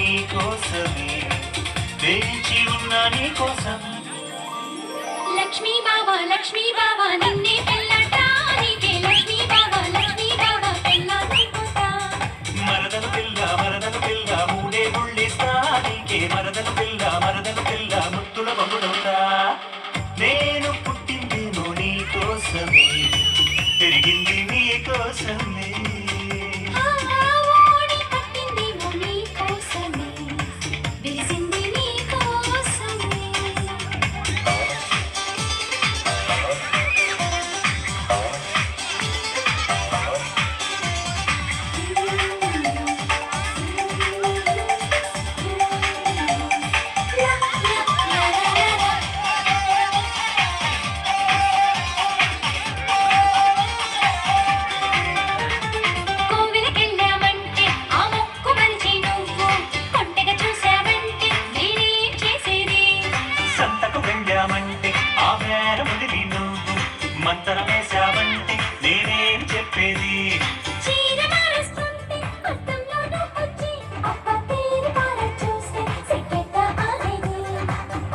నీ కోసమే వేచి ఉన్నా నీ కోసం. లక్ష్మీ బావా నిన్నే పెళ్ళటానికే లక్ష్మీ బావా పెళ్ళానికోతా. మరదలు పిల్ల మూడే ముళ్ళిస్తా నీకే మరదలు పిల్ల ముత్తుల బొమ్మడవుతా. నేను పుట్టిందేమో నీ కోసమే పెరిగింది నీ కోసమే. వెళ్ళామంటే ఆ మేర ముదిరి నువ్వు మంతరమేశావంటే నేనేం చెప్పేది.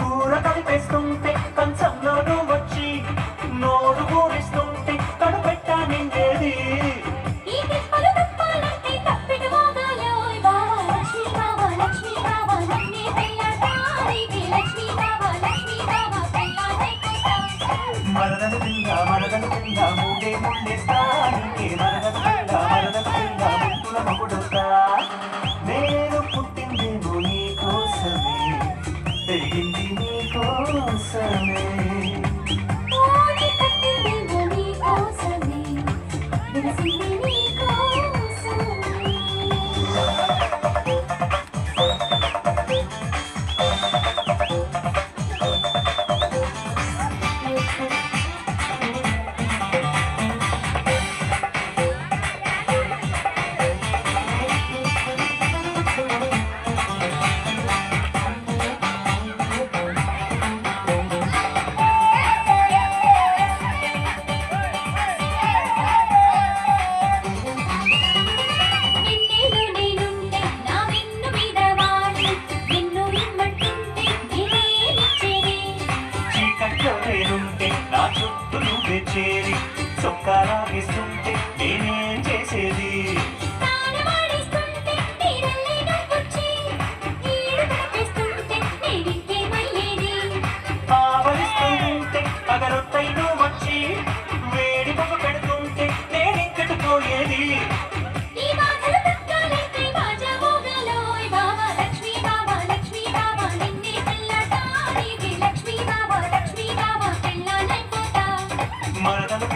కూర కలిపేస్తుంటే కంచంలోనూ వచ్చి నోరు ఊరిస్తుంటే కడుపెట్టా నిండేది. మరదలు పిల్ల మూడే ముళ్ళిస్తా నీకే మరదలు పిల్ల ముత్తుల మొగుడుతా. నేను పుట్టిందేమో నీ కోసమే పెరిగింది నీ కోసమే. నా చుట్టూ నువ్వే చేరి చొక్కాలాగిస్తుంటే నేనేం చేసేది. ఆవలిస్తుంటే అగరొత్తై నువ్వు వచ్చి వేడి పొగ పెడుతుంటే నేనింకటి పోయేది. మరదలు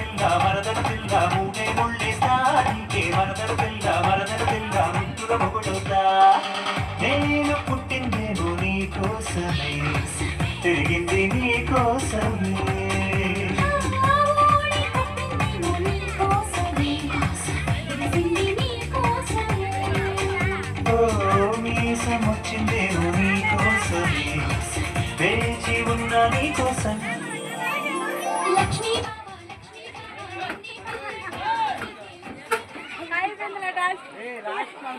పిల్ల మూడే ముళ్ళిస్తా నీకే మరదలు పిల్ల ముత్తుల మొగుడుతా. నేను పుట్టిందేమో నీ కోసమే తిరిగింది నీ కోసమే. ఓ మీసం వచ్చిందేమో నీ కోసమే వేచి ఉన్నా నీ కోసం. లక్ష్మీ రాష్ట్రం